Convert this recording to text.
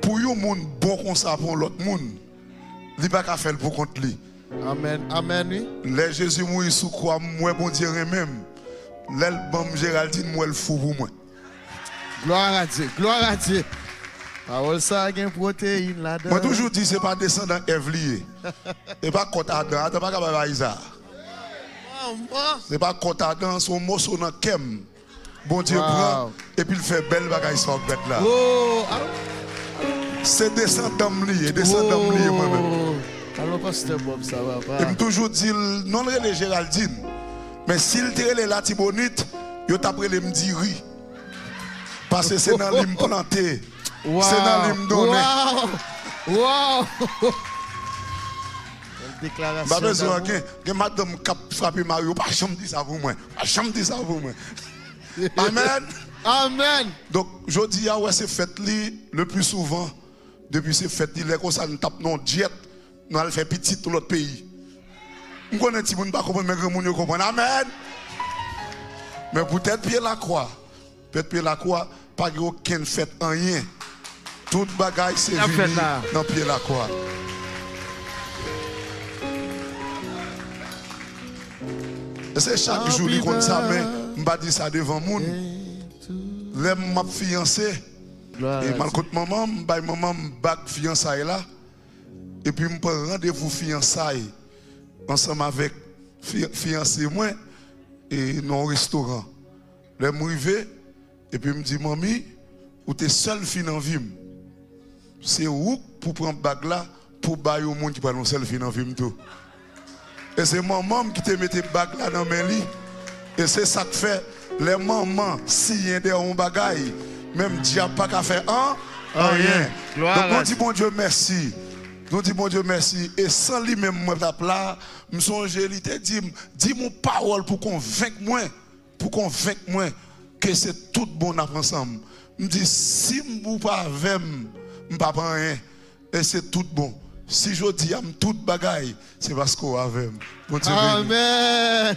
pour un monde bon comme ça pour l'autre monde, il pas qu'à faire pour contre lui. Amen. Amen, oui. Les Jésus mourir sous croix, moi bon Dieu même. L'album Géraldine moi le fou pour moi. Gloire à Dieu. Gloire à Dieu. Parole ça a une protéine là-dedans. Moi toujours dit c'est pas descendant Ève lié. C'est pas côte Adam, Adam pas capable Isaac. C'est pas côte Adam, son morceau dans kem. Bon Dieu prend et puis il fait belle bagaille sur bête là. Oh, c'est descendant lié, descendant lié moi-même. Alors pasteur Bob ça va pas. Il me toujours dit non le Géraldine. Mais s'il te la Tibonite, yo t'après le me dire oui. Parce que c'est dans l'hymne planté. Wow. C'est dans l'hymne donné. Wow. Déclaration. Pas besoin que madame cap frapper Mario, pas jamais dit ça pour moi. Pas jamais dit ça pour moi. Amen. Amen. Donc je dis ouais c'est fait le plus souvent depuis c'est fait les comme ça nous tape non jet, nous allons faire petit tout l'autre pays. On connaît petit monde pas comprendre mais grand monde comprendre. Amen. Mais peut-être pied la croix. Peut-être pied la croix pas aucune fête en rien. Toute bagaille c'est venu dans pied la croix. C'est chaque jour comme ça mais je pas dire ça devant monde. Les m'a fiancé. Et malgré maman, maman bac fiançailles là. Et puis je prends rendez-vous fiançailles ensemble avec fiancé moi et dans un restaurant. Je suis arrivé et puis je me dis mamie, ou t'es seul fille dans vie. C'est où pour prendre bac là pour bailler au monde qui parle seul fille dans vie tout. Et c'est maman qui te mette bac là dans mes lits. Et c'est ça que fait les mamans si y a des bagaille même diable pas qu'à faire rien. Donc on dit bon Dieu merci. Nous dit bon Dieu merci et sans lui même moi là, me songe il te dit mon parole pour convaincre moi que c'est tout bon ensemble. Me dit si vous pas avec me pas rien et c'est tout bon. Si je dis am toute bagaille, c'est parce qu'on avec. Amen.